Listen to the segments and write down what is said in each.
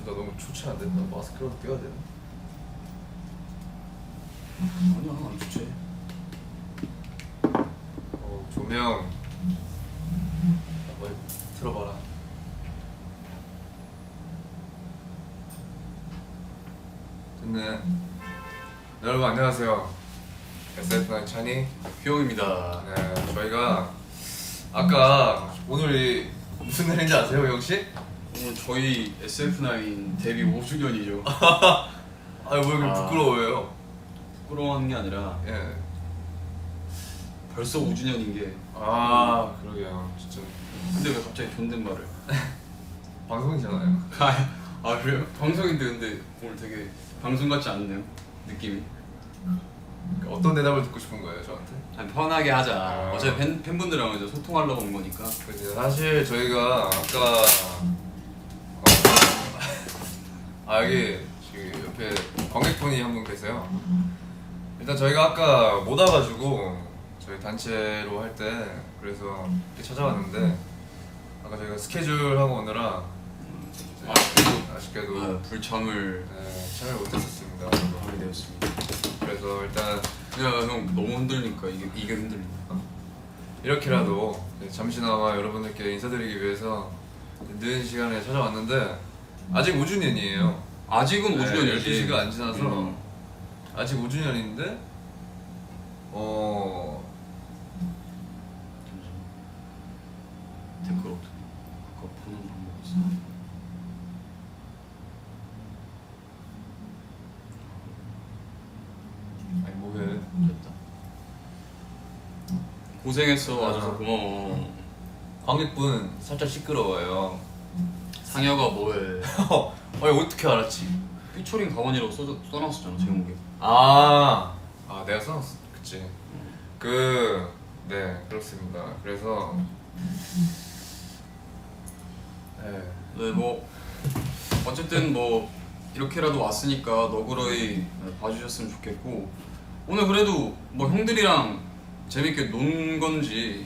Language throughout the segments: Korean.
마스크가 너무 좋지 않은데? 나 마스크라도 껴야 되나? 아니야 안 좋지. 조명 한번 틀어봐라. 좋네. 네, 여러분 안녕하세요. SF9 찬이 휘영입니다. 네, 저희가 아까 오늘이 무슨 날인지 아세요, 형씨? 오늘 저희 SF9 데뷔 5주년이죠. 왜 이렇게 부끄러워요? 부끄러워하는 게 아니라 예. 벌써 5주년인 게. 그러게요. 진짜 근데 왜 갑자기 존댓말을? 방송이잖아요. 그래요? 방송인데 근데 오늘 되게 방송 같지 않네요. 느낌이. 어떤 대답을 듣고 싶은 거예요, 저한테? 아니, 편하게 하자. 어차피 팬분들이랑 이제 소통하려고 온 거니까. 그치, 사실 저희가 아까 여기 지금 옆에 관객분이 한 분 계세요. 일단 저희가 아까 못 와가지고 저희 단체로 할 때 그래서 이렇게 찾아왔는데 아까 저희가 스케줄 하고 오느라 아쉽게도 불참을 참여 못했었습니다. 하게 되었습니다. 그래서 일단 형 너무 흔들리니까 이게 흔들린다. 이렇게라도 잠시나마 여러분들께 인사드리기 위해서 늦은 시간에 찾아왔는데 아직 5주년이에요. 아직은 5주년이지. 12시가 안 지나서 아직 5주년인데 댓글 어떻게 아까 보는 방법 있어? 아니 뭐해. 됐다. 고생했어. 와줘서 고마워. 관객분 살짝 시끄러워요. 상여가 뭐해? 아니 어떻게 알았지? 피처링 가원이라고 써놨었잖아 제목에. 내가 써놨어. 그치. 네 그렇습니다. 그래서 네, 뭐 어쨌든 뭐 이렇게라도 왔으니까 너그러이 봐주셨으면 좋겠고, 오늘 그래도 뭐 형들이랑 재밌게 논 건지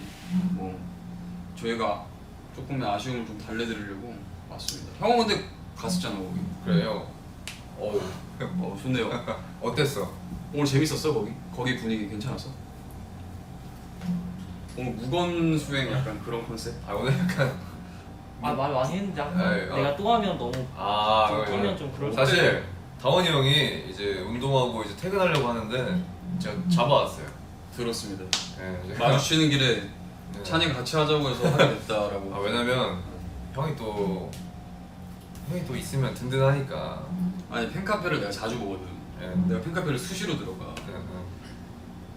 뭐 저희가 조금의 아쉬움을 좀 달래드리려고 왔습니다. 형은 근데 갔었잖아 거기. 그래요. 좋네요. 어땠어? 오늘 재밌었어 거기? 거기 분위기 괜찮았어? 오늘 무건 수행 약간 그런 컨셉? 오늘 약간 말 많이 했는데 아까 에이, 내가 또 하면 너무 좀 끼면 좀 그럴 것 같아. 사실 다원이 형이 이제 운동하고 이제 퇴근하려고 하는데 제가 잡아왔어요. 들었습니다. 네, 마주치는 길에 네. 찬이가 같이 하자고 해서 하게 됐다라고. 왜냐면 형이 또 있으면 든든하니까. 아니 팬카페를 내가 자주 보거든. 네. 내가 팬카페를 수시로 들어가.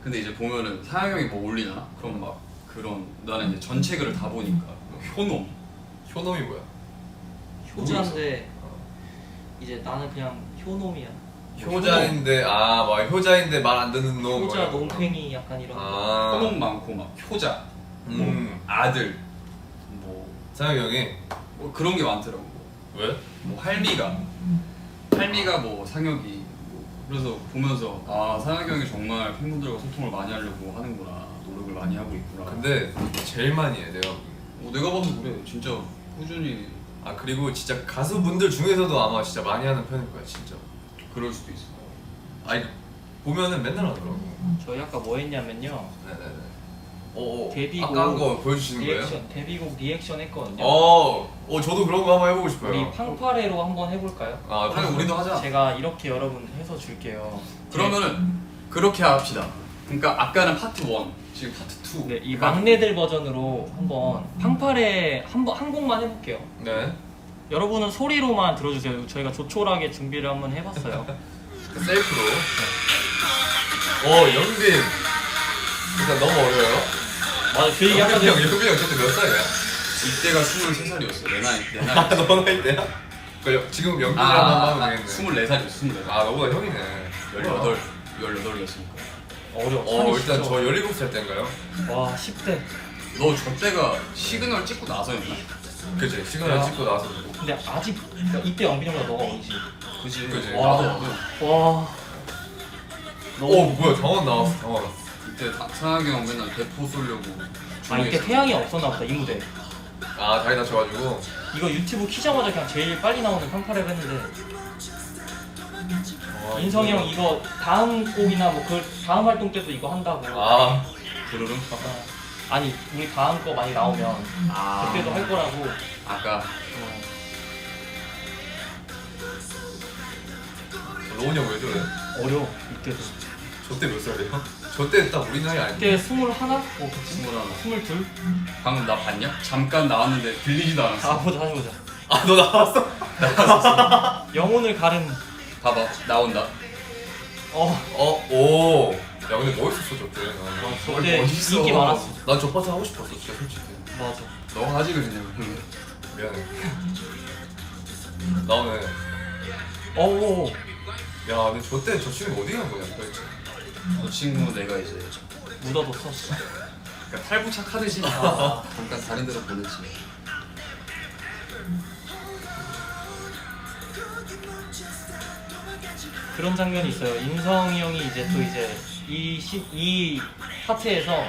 근데 이제 보면은 사양 형이 뭐 올리나? 그럼 막 그런 나는 이제 전체 글을 다 보니까 효놈. 효놈이 뭐야? 효자인데 이제 나는 그냥 효놈이야. 효자인데 막 효자인데 말 안 듣는 놈. 효자 뭐 이런 거. 논팽이 약간 이런 거. 효놈 많고 막 효자, 뭐 아들, 뭐 사영이 형이 그런 게 많더라고. 왜? 뭐 할미가 뭐 상혁이 뭐 그래서 보면서 상혁이 형이 정말 팬분들과 소통을 많이 하려고 하는구나, 노력을 많이 하고 있구나. 근데 제일 많이 해 내가 보기엔. 내가 봐도 그래. 진짜 꾸준히. 그리고 진짜 가수분들 중에서도 아마 진짜 많이 하는 편일 거야 진짜. 그럴 수도 있어. 보면은 맨날 하더라고. 저희 아까 뭐 했냐면요. 네네네. 데뷔곡 아까 한 거 보여주시는 거예요? 데뷔곡 리액션 했거든요. 저도 그런 거 한번 해보고 싶어요. 우리 팡파레로 한번 해볼까요? 그래 우리도 하자. 제가 이렇게 여러분 해서 줄게요. 그러면은 그렇게 합시다. 그러니까 아까는 파트 1, 지금 파트 2. 네, 이 막내들 버전으로 한번 팡파레 한 곡만 해볼게요. 네. 여러분은 소리로만 들어주세요. 저희가 조촐하게 준비를 한번 해봤어요. 셀프로. 영빈. 일단 너무 어려요. 맞아, 그 얘기 아까 영빈 형 그때 몇 살이야? 이때가 23살이었어. 내 나이. 너 나이 때야? 지금 영빈이랑 한번 하면 되겠네. 24살이었어. 24살. 너보다 형이네. 18이었으니까. 어려워. 일단 저 17살 때인가요? 와, 10대. 너 저 때가 시그널 찍고 나서였나? 그치, 시간을 찍고 나서. 근데 아직 그러니까 이때 영빈 형보다 너가 어리지. 그지. 와. 나도. 와. 뭐야, 당원 나왔어. 이때 상학이 형 맨날 대포 쏘려고. 이때 태양이 없었나 보다 이 무대. 아 다리 다쳐가지고. 이거 유튜브 키자마자 그냥 제일 빨리 나오는 팡파레를 했는데 인성이 형 이거 다음 곡이나 뭐 그 다음 활동 때도 이거 한다고. 아 부르릉? 아니 우리 다음 거 많이 나오면 아 그때도 할 거라고. 아까 로운이 형 왜 저래? 어려워 이때도. 저 때 몇 살이에요? 저 때 딱 우리 나이 아닌데? 그때 21? 뭐 그치? 21. 22? 방금 나 봤냐? 잠깐 나왔는데 들리지도 않았어. 아 보자 다시 보자. 아 너 나왔어? 영혼을 가른. 봐봐 나온다. 어. 오. 야 근데 멋있었어 저 때. 저때 멋있어. 인기 많았어. 난 저 파트 하고 싶었어 진짜 솔직히. 맞아. 너가 하지 그랬냐? 미안해. 나오네. 어어. 야 근데 저 때 저 친구 어디 간 거냐 도대체? 저 친구 내가 이제 묻어뒀어. 그러니까 탈부착하듯이 아. 잠깐 다른 데로 보냈지. 그런 장면이 있어요. 인성이 형이 이제 또 이제 이 파트에서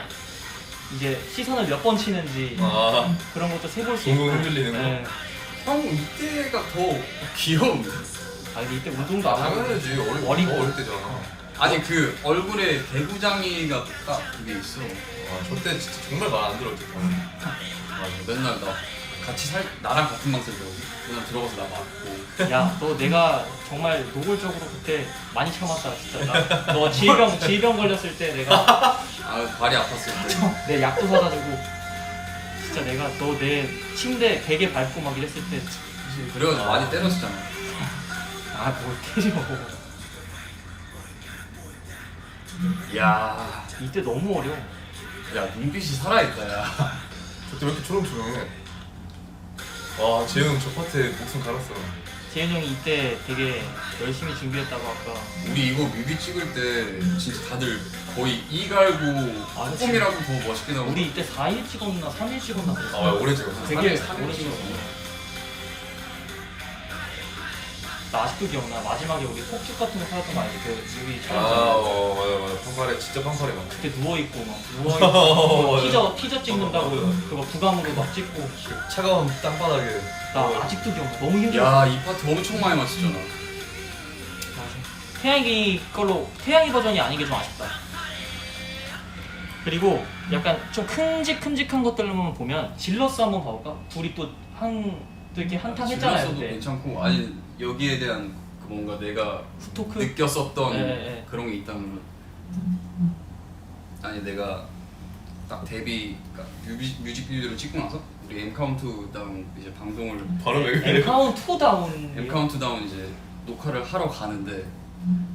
이제 시선을 몇 번 치는지 아 그런 것도 세볼 수 있고. 둥근 흔들리는 거? 네. 형 이때가 더 귀여운데? 아 근데 이때 운동도 안 하고. 당연하지 어리고. 어릴 때잖아. 아니 그 얼굴에 대구장이가 딱 그게 있어. 저 때 진짜 정말 말 안 들었지. 맞아 맨날 나 같이 나랑 같은 방 살거든. 맨날 들어가서 나 맞고. 야, 너 내가 정말 노골적으로 그때 많이 참았다 진짜. 너 질병 걸렸을 때 내가 아 발이 아팠을 때. 내 약도 사가지고 진짜 내가 너 내 침대 베개 밟고 막 이랬을 때 그래가지고 많이 때렸었잖아. 뭘 때려. 야, 이때 너무 어려워. 야 눈빛이 살아있다 야. 저 때 왜 이렇게 초롱초롱해? 와 재영 저 파트에 목숨 갈았어. 재현 형이 이때 되게 열심히 준비했다고 아까. 우리 이거 뮤비 찍을 때 진짜 다들 거의 이 갈고 아, 그치. 조금이라도 더 멋있게 나오고. 우리 이때 4일 찍었나 3일 찍었나 아 그랬어. 오래 찍었어. 되게 삼일 오래 찍었어. 찍었어. 나 아직도 기억나. 마지막에 우리 폭죽 같은 거 사왔던 거 알지? 그 뮤비 촬영 전에. 맞아 팡파레 진짜 팡파레 맞아. 그때 누워있고 막 맞아. 누워있고 티저 찍는다고 맞아. 그거 부감으로 막 찍고. 그 차가운 땅바닥에. 나 아직도 기억나. 너무 힘들었어. 야 이 파트 엄청 많이 맞췄잖아. 맞아. 태양이 걸로 태양이 버전이 아닌 게 좀 아쉽다. 그리고 약간 좀 큼직큼직한 것들만 보면 질러스 한번 봐볼까? 둘이 또 이렇게 한탕 했잖아요 질러서도 그때. 괜찮고 아니 여기에 대한 그 뭔가 내가 후토크. 느꼈었던 네. 그런 게 있다면 아니 내가 딱 데뷔 그러니까 뮤직비디오를 찍고 나서 우리 M 카운트다운 이제 방송을 바로 왜 그래? M 다운. M 카운트다운 이제 녹화를 하러 가는데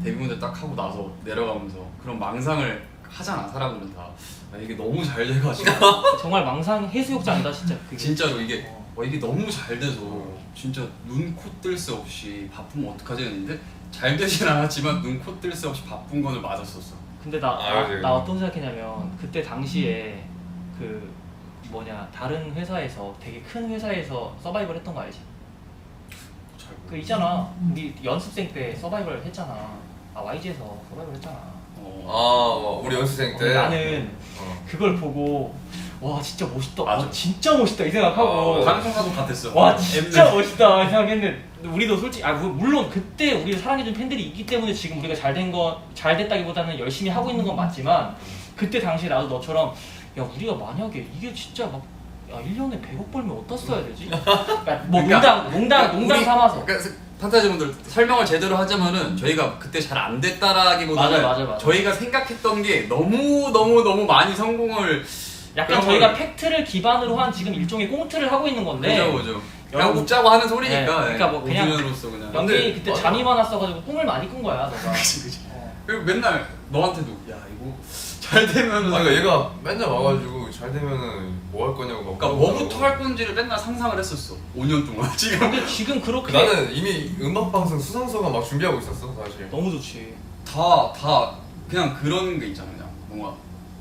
데뷔 무대 딱 하고 나서 내려가면서 그런 망상을 하잖아 사람들은 다. 아, 이게 너무 잘 돼가지고 정말 망상 해수욕장 아니다 진짜. 그게. 진짜로 이게 이게 너무 잘 돼서 진짜 눈 코 뜰 새 없이 바쁘면 어떡하지 했는데 잘 되진 않았지만 눈 코 뜰 새 없이 바쁜 거를 맞았었어. 근데 네. 나 어떤 생각했냐면 그때 당시에 그 다른 회사에서 되게 큰 회사에서 서바이벌 했던 거 알지? 잘 그 있잖아. 우리 연습생 때 서바이벌 했잖아. YG에서 서바이벌 했잖아. 우리 연습생 때. 나는 어. 그걸 보고 와 진짜 멋있다. 맞아. 진짜 멋있다 이 생각하고. 방송사도 같았어. 와 진짜 멋있다 이 생각했는데 우리도 솔직히 물론 그때 우리를 사랑해준 팬들이 있기 때문에 지금 우리가 잘 됐다기보다는 열심히 하고 있는 건 맞지만 그때 당시에 나도 너처럼 야 우리가 만약에 이게 진짜 막 1년에 100억 벌면 어디다 써야 되지? 그러니까 뭐 농담 우리- 삼아서. 그러니까 판타지분들 설명을 제대로 하자면은 저희가 그때 잘 안 됐다라기보다는 맞아. 저희가 생각했던 게 너무 많이 성공을 약간 그런 저희가 걸- 팩트를 기반으로 한 지금 일종의 꽁트를 하고 있는 건데 그죠. 그냥 여러분- 웃자고 하는 소리니까. 네, 그러니까 뭐 그냥- 우주년으로서 그냥. 연기 그때 맞아. 잠이 많았어가지고 꿈을 많이 꾼 거야 너가. 그치. 그리고 맨날 너한테도 야 이거 잘 되면은. 그러니까 얘가 맨날 와가지고 잘 되면은 뭐 할 거냐고 막. 그러니까 뭐부터 할 건지를 맨날 상상을 했었어. 5년 동안 지금. 근데 지금 그렇게 나는 이미 음악방송 수상소가 막 준비하고 있었어 사실. 너무 좋지. 다 그냥 그런 게 있잖아. 그냥 뭔가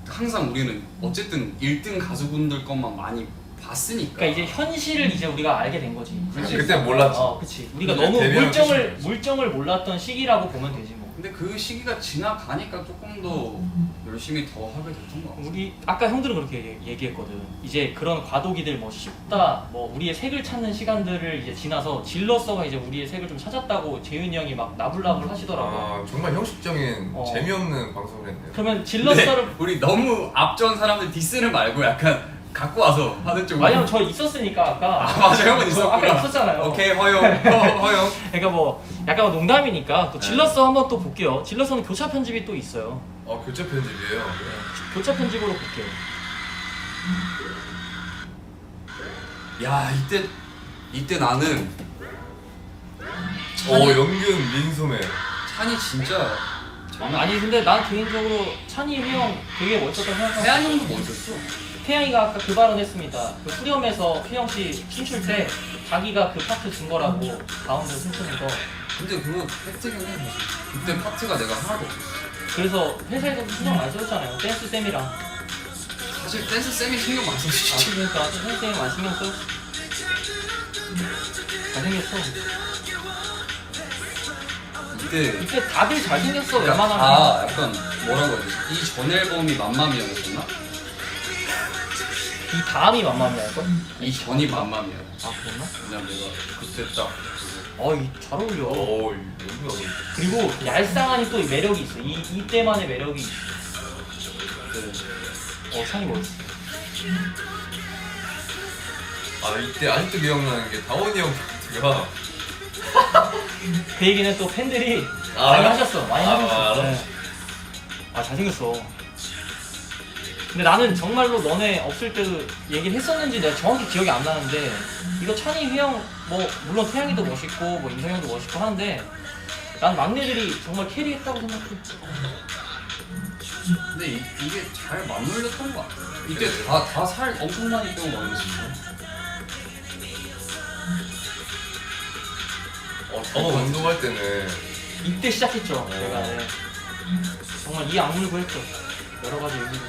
항상 우리는 어쨌든 1등 가수분들 것만 많이 봤으니까. 그러니까 이제 현실을 이제 우리가 알게 된 거지. 그치. 그때 몰랐지. 그치. 우리가 근데 너무 데뷔하고 물정을 몰랐던 시기라고 보면 되지 뭐. 근데 그 시기가 지나가니까 조금 더 열심히 더 하게 됐던 것 같아. 우리 아까 형들은 그렇게 얘기했거든. 이제 그런 과도기들 뭐 쉽다, 뭐 우리의 색을 찾는 시간들을 이제 지나서 질러서가 이제 우리의 색을 좀 찾았다고 재윤이 형이 막 나불나불 하시더라고. 아 정말 형식적인 어. 재미없는 방송을 했네요. 그러면 질러서를 근데 우리 너무 앞전 사람들 디스는 말고 약간 갖고 와서 하는 쪽으로. 왜냐면 저 있었으니까 아까. 아 맞아, 형은 있었구나. 아까 있었잖아요. 오케이, 허용. 허용. 그러니까 뭐 약간 뭐 농담이니까 또 질러서 한번 또 볼게요. 질러서는 교차 편집이 또 있어요. 교체 편집이에요. 교차 편집으로 볼게요. 야, 이때 나는 연균 민소매. 찬이 진짜 아니 근데 난 개인적으로 찬이 형 되게 멋있었다고 생각하고. 태양 형도 멋있었어. 태양이가 아까 그 발언했습니다. 그 후렴에서 혜영 씨 춤출 때 자기가 그 파트 준 거라고 가운데서 춤추는 거. 근데 그거 팩트긴 해 사실. 그때 파트가 내가 하나도 없었어. 그래서 회사에서도 신경 많이 써줬잖아요. 댄스 쌤이랑. 사실 댄스 쌤이 신경 많이 써주지. 그러니까 댄스 쌤이 많이 신경 써. 잘생겼어. 이때 다들 잘생겼어. 웬만하면. 다 약간 뭐라고 해야 되지? 이 전 앨범이 맘마미아였었나? 이 다음이 맘마미아일걸? 이 전이 맘마미아. 아 그랬나? 그냥 내가 그때 딱 잘 어울려. 연균 그리고 얄쌍하니 또 매력이 있어. 이때만의 매력이 있어. 찬이 멋있어. 이때 아직도 기억나는 게 다원이 형 파트가 그 얘기는 또 팬들이 아, 많이 알아? 하셨어. 많이 아, 하셨어. 알아? 네. 잘생겼어. 근데 나는 정말로 너네 없을 때도 얘기를 했었는지 내가 정확히 기억이 안 나는데 이거 찬이, 휘영, 뭐 물론 태양이도 멋있고 뭐 인성형도 멋있고 하는데 난 막내들이 정말 캐리했다고 생각해. 근데 이게 잘 맞물렸던 것 같아. 이때 다 살 엄청 많이 빼고 많이 했었어. 저거 운동할 때는 이때 시작했죠. 내가 정말 이 악물고 했죠. 여러 가지 의미로.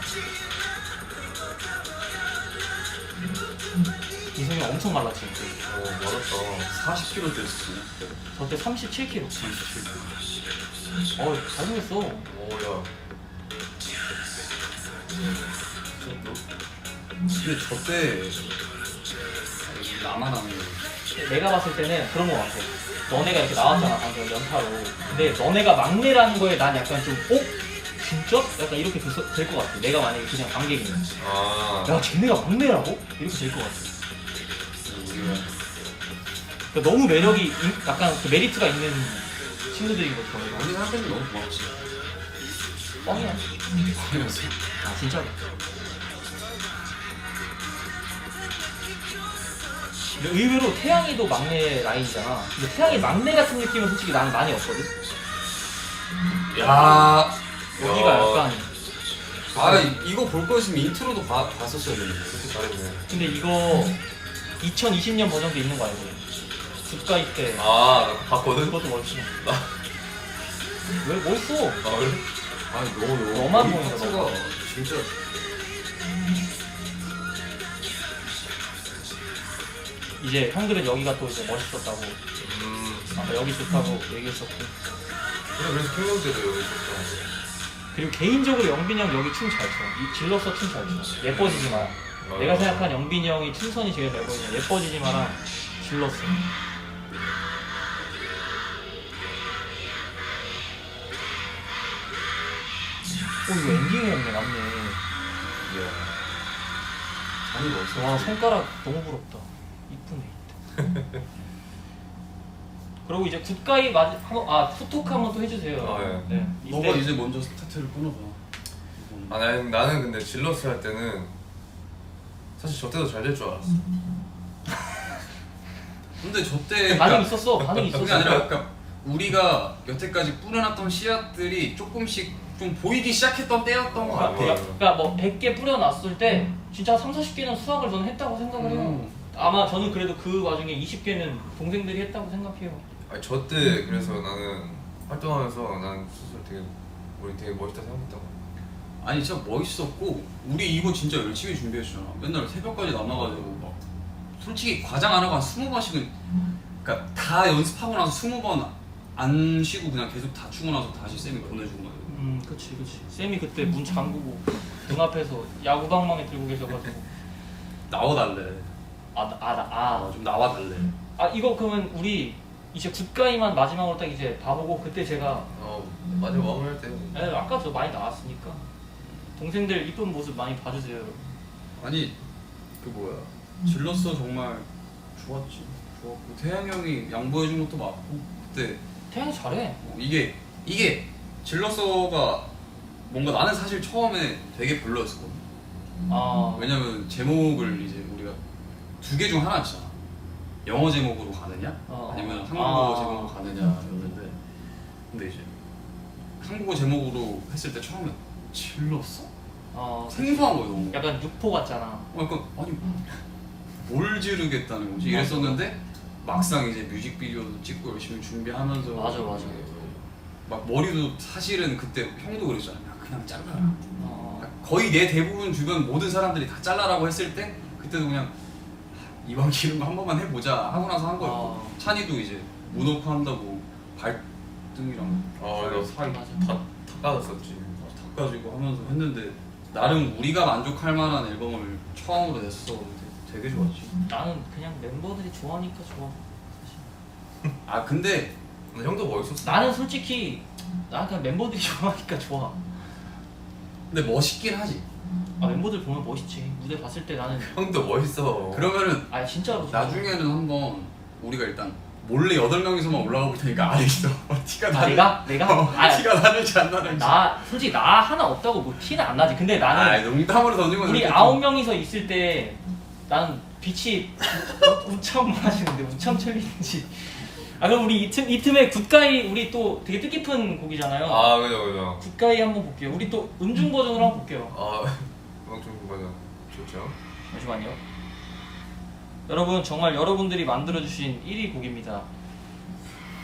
인성이 엄청 말랐지. 그때. 멀었다. 40kg 됐었어. 저때 37kg. 37kg. 잘생겼어. 야. 근데 저때 나만 하는 거. 내가 봤을 때는 그런 거 같아. 너네가 이렇게 나왔잖아, 방금 연타로. 근데 너네가 막내라는 거에 난 약간 좀, 진짜? 약간 이렇게 될 것 같아. 내가 만약에 그냥 관객이면. 야, 쟤네가 막내라고? 이렇게 될 것 같아. 그러니까 너무 매력이, 약간 그 메리트가 있는 친구들인 거죠. 우리 사람들은 너무 고맙지. 뻥이야. 그래서 진짜로. 근데 의외로 태양이도 막내 라인이잖아. 근데 태양이 막내 같은 느낌은 솔직히 나는 많이 없거든. 야, 여기가 약간. 이거 볼 거였으면 인트로도 봤었어야 되는데. 그렇게 잘했네. 근데 이거 2020년 버전도 있는 거 알고? 국가이 때. 나 봤거든? 그것도 멋있어. 왜 멋있어? 그래? 너만 보인다, 파트가 너. 진짜. 이제 형들은 여기가 또 이제 멋있었다고. 아까 여기 좋다고 얘기했었고. 그래서 킹덤 때도 여기 있었어. 그리고 개인적으로 영빈이 형 여기 춤 잘 춰. 이 질러서 춤 잘 춰. 예뻐지지 마. 내가 생각한 영빈이 형이 춤선이 제일 잘 보이는 예뻐지지 마랑 질렀어. 이거 엔딩이었네, 맞네. 아니 멋있어. 와, 손가락 너무 부럽다. 이쁘네. 그리고 이제 굿가이 후톡 한번 또 해주세요. 네. 너가 이제 먼저 스타트를 끊어봐. 나는 근데 질러스 할 때는 사실 저 때도 잘 될 줄 알았어. 근데 저때 반응 있었어. 반응 있었어. 그게 아니라 약간 우리가 여태까지 뿌려놨던 씨앗들이 조금씩 좀 보이기 시작했던 때였던 것 같아. 그러니까 뭐 100개 뿌려놨을 때 진짜 3, 40개는 수확을 저는 했다고 생각을 해요. 아마 저는 그래도 그 와중에 20개는 동생들이 했다고 생각해요. 저 때 그래서 나는 활동하면서 난 스스로 우리 되게 멋있다 생각했던 거야. 아니 진짜 멋있었고 우리 이거 진짜 열심히 준비했잖아. 맨날 새벽까지 남아가지고 막 솔직히 과장 안 하고 한 20번씩은 그러니까 다 연습하고 나서 20번 안 쉬고 그냥 계속 다 추고 나서 다시 쌤이 보내주고 막 그치. 쌤이 그때 문 잠그고 눈앞에서 야구 방망이 들고 계셔가지고 나와달래. 아 좀 나와달래. 이거 그러면 우리 이제 굿가이만 마지막으로 딱 이제 봐보고 그때 제가 마지막 마무리할 때. 아까 저 많이 나왔으니까 동생들 이쁜 모습 많이 봐주세요 여러분. 아니 그 뭐야 질렀어 정말 좋았지. 좋았고 태양 형이 양보해준 것도 맞고 그때 태양이 잘해. 이게 질러서가 뭔가 나는 사실 처음에 되게 별로였었거든. 왜냐면 제목을 이제 우리가 두 개 중 하나였잖아. 영어 제목으로 가느냐 아니면 한국어 제목으로 가느냐였는데 근데 이제 한국어 제목으로 했을 때 처음에 질렀어? 생소한 거예요 너무. 약간 육포 같잖아. 약간 아니 뭘 지르겠다는 거지 이랬었는데 막상 이제 뮤직비디오도 찍고 열심히 준비하면서 맞아. 막 머리도 사실은 그때 형도 그랬잖아. 야, 그냥 잘라라. 거의 내 대부분 주변 모든 사람들이 다 잘라라고 했을 때 그때도 그냥 이왕 기른 거 한 번만 해보자 하고 나서 한 거였고 찬이도 이제 문어크 한다고 발등이랑 너 살이 맞아. 다 까졌었지. 닦아지고 하면서 했는데 나름 우리가 만족할 만한 앨범을 처음으로 냈어. 되게 좋았지. 나는 그냥 멤버들이 좋아하니까 좋아. 아 근데 형도 멋있었어. 나는 솔직히 나 그냥 멤버들이 좋아하니까 좋아. 근데 멋있긴 하지. 멤버들 보면 멋있지. 무대 봤을 때 나는 형도 멋있어. 그러면은 진짜로 나중에는 한번 우리가 일단 몰래 8명이서만 올라가 볼 테니까 아래 있어. 티가 나는 내가 티가 나는지 안 나는지. 나 솔직히 나 하나 없다고 뭐 티는 안 나지. 근데 나는 농담으로 던진 건 우리 이렇게 9명이서 있을 때 나는 빛이 우참 하시는데 우참 챌린지. 그럼 우리 이 틈에 굿가이 우리 또 되게 뜻깊은 곡이잖아요. 그죠. 굿가이 한번 볼게요. 우리 또 음중 버전으로 한번 볼게요. 좀 맞아. 좋죠. 잠시만요. 여러분 정말 여러분들이 만들어주신 1위 곡입니다.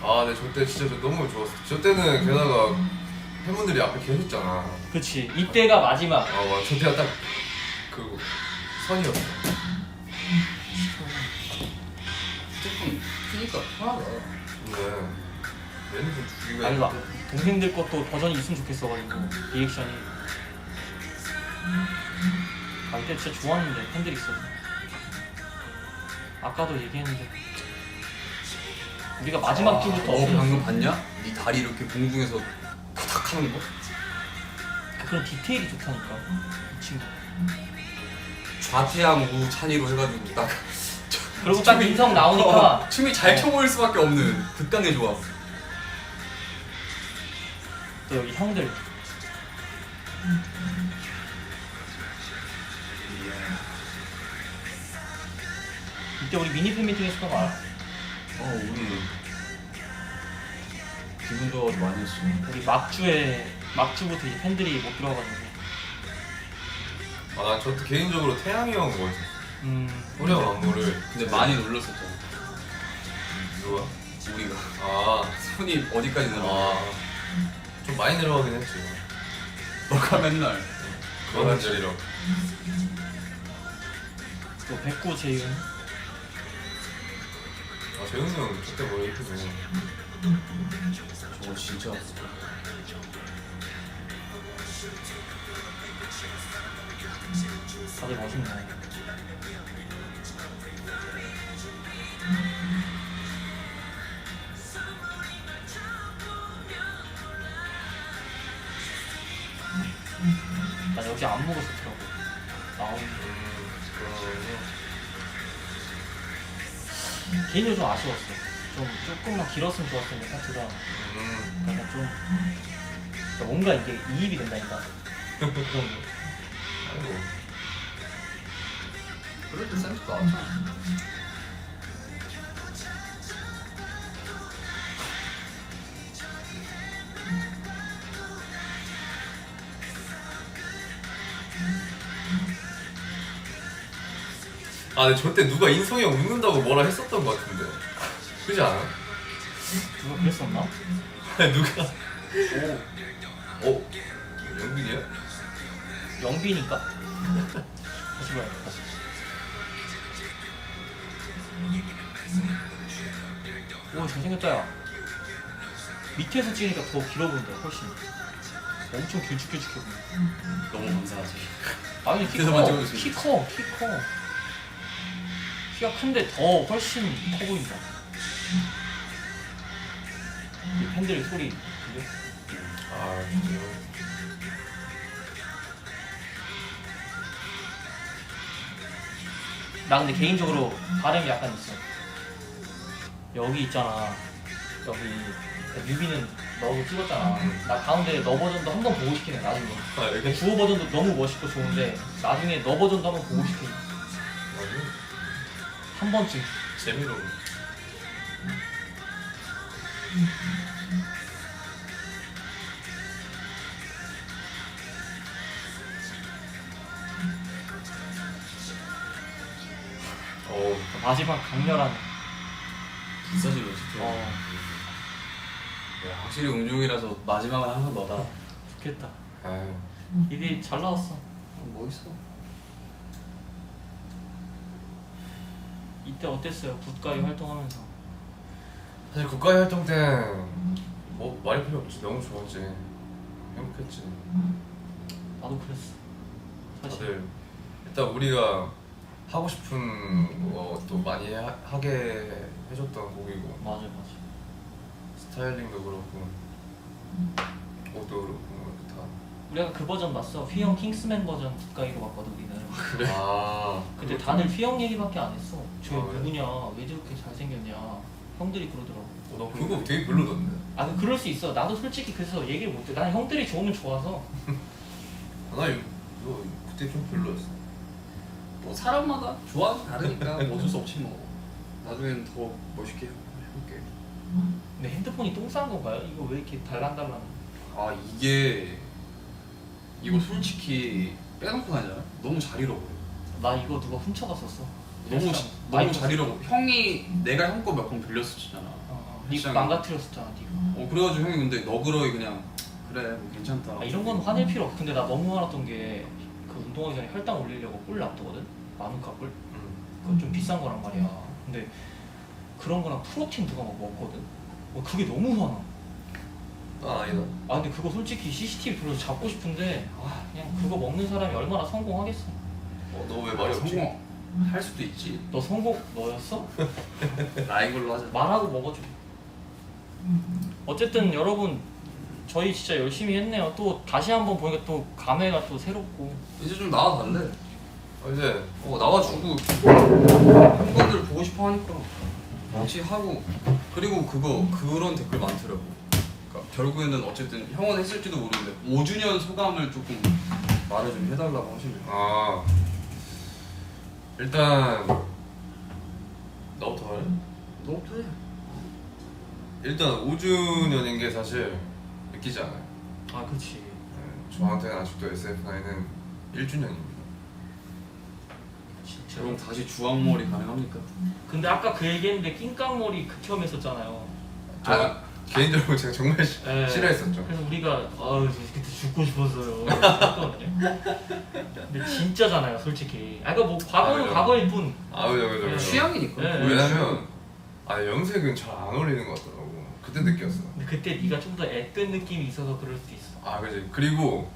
네, 저때 진짜 너무 좋았어. 저 때는 게다가 팬분들이 앞에 계셨잖아. 그치. 이때가 마지막. 맞아. 저 때가 딱 그 선이었어. 조금 크니까 편하다. 근데 얘는 좀 죽이고 아니 막 동생들 것도 버전이 있으면 좋겠어가지고 리액션이. 이때 진짜 좋았는데 팬들이 있어서. 아까도 얘기했는데 우리가 마지막 줄부터 방금 봤냐? 네 다리 이렇게 공중에서 탁 하는 거? 그런 디테일이 좋다니까 이 친구. 좌태양 우 찬이로 해가지고 딱 그리고 딱 인성 나오니까 춤이 잘 춰보일 수밖에 없는 극강의 조합. 또 여기 형들 이때 우리 미니 팬미팅 했었던 거 알아? 우리 기분 좋아서 많이 했어. 우리 막주부터 이제 팬들이 못 들어가가지고. 난 저 때 개인적으로 태양이 형 멋있었어. 호령 안무를. 근데 많이 놀랐었잖아. 누가? 우리가 아, 손이 어디까지 내려가? 좀 많이 내려가긴 했지. 너가 맨날 그런 자리로. 또 백구 재윤. 재훈이 형 그때 머리 예쁘죠. 저거 진짜 다들 멋있네. 나 역시 안 먹었었더라고. 개인적으로 좀 아쉬웠어. 조금만 길었으면 좋았을 텐데 파트가. 약간 좀 그러니까 뭔가 이게 이입이 된다니까. 그런 거. 아이고. 그럴 때 센스 나왔잖아. 근데 저때 누가 인성이 형 웃는다고 뭐라 했었던 것 같은데. 그지 않아? 누가 그랬었나? 누가? 영빈이야? 영빈이니까? 다시 봐야겠다. 오 잘생겼다 야. 밑에서 찍으니까 더 길어 보인다 훨씬. 엄청 길쭉길쭉해 보여. 너무 감사하지. 아니 그래서 만지고 있습니다. 키 커. 키가 큰데 더 훨씬 커 보인다. 이 팬들 소리 들려? 아 진짜요? 나 근데 개인적으로 바람이 약간 있어. 여기 있잖아. 여기 뮤비는 너도 찍었잖아. 나 가운데 너 버전도 한번 보고 싶긴 해 나중에. 아 여기 주호 버전도 너무 멋있고 좋은데 나중에 너 버전도 한번 보고 싶긴 해. 한 번쯤. 재미로. 마지막 강렬한. 불사질로 진짜. 야, 확실히 웅중이라서 마지막은 항상 너다. 좋겠다. 아유. 이게 잘 나왔어. 뭐 있어? 이때 어땠어요? 굿가이 활동하면서. 사실 국가의 활동 때뭐 말이 필요 없지. 너무 좋았지. 행복했지. 나도 그랬어. 사실. 다들 일단 우리가 하고 싶은 것도 많이 하게 해줬던 곡이고 맞아. 스타일링도 그렇고 옷도 그렇고 다. 우리가 그 버전 봤어. 휘영 킹스맨 버전 굿가이로 봤거든 우리는. 그래? 아 근데 다들 휘영 얘기밖에 안 했어. 쟤 아, 그래? 누구냐? 왜 저렇게 잘생겼냐? 형들이 그러더라고. 너 그거 되게 별로던데. 아 그럴 수 있어. 나도 솔직히 그래서 얘기를 못해. 난 형들이 좋으면 좋아서. 나 이거 그때 좀 별로였어. 뭐 사람마다 좋아하는 게 다르니까 뭐 어쩔 수 없지 뭐. 나중엔 더 멋있게 해볼게. 근데 핸드폰이 똥 싼 건가요? 이거 왜 이렇게 달랑달랑? 아 이거 솔직히 빼놓고 다니잖아. 너무 잘 잃어버려. 나 이거 누가 훔쳐갔었어. 너무 잘 잃어버려. 형이 내가 형 거 몇 번 빌렸었잖아. 니 시장에. 망가뜨렸었잖아 니가. 그래가지고 형이 근데 너그러이 그냥 그래 뭐 괜찮다. 아, 이런 건 화낼 필요 없어. 근데 나 너무 화났던 게 그 운동하기 전에 혈당 올리려고 꿀 놔두거든? 마누카 꿀? 그건 좀 비싼 거란 말이야. 근데 그런 거랑 프로틴 누가 막 먹거든? 그게 너무 화나. 난 아니다. 아 근데 그거 솔직히 CCTV 불러서 잡고 싶은데 그냥 그거 먹는 사람이 얼마나 성공하겠어. 너 왜 말이 없지? 성공할 수도 있지. 너 성공 너였어? 나인 걸로 하자. 말하고 먹어줘. 어쨌든 여러분 저희 진짜 열심히 했네요. 또 다시 한번 보니까 또 감회가 또 새롭고. 이제 좀 나와달래. 이제 나와주고 팬분들 보고 싶어 하니까 같이 하고. 그리고 그런 댓글 많더라고. 그러니까 결국에는 어쨌든 형은 했을지도 모르는데 5주년 소감을 조금 말을 좀 해달라고 하시네요. 아 일단 너부터 말해. 너부터 해. 일단 5주년인 게 사실 느끼지 않아요. 아 그치. 저한테는 아직도 SF9은 1주년입니다. 진짜. 그럼 다시 주황머리 가능합니까? 근데 아까 그 얘기했는데 낑깡머리 극혐했었잖아요. 저 개인적으로 제가 정말 네. 싫어했었죠. 그래서 우리가 그때 죽고 싶었어요. 했거든요. 근데 진짜잖아요, 솔직히. 그러니까 뭐 과거는 그죠. 과거일 뿐. 그죠. 네. 취향이니까. 네. 왜냐면 염색은 잘 안 어울리는 것 같더라고. 그때 느꼈어. 근데 그때 네가 좀 더 애뜬 느낌이 있어서 그럴 수도 있어. 그지. 그리고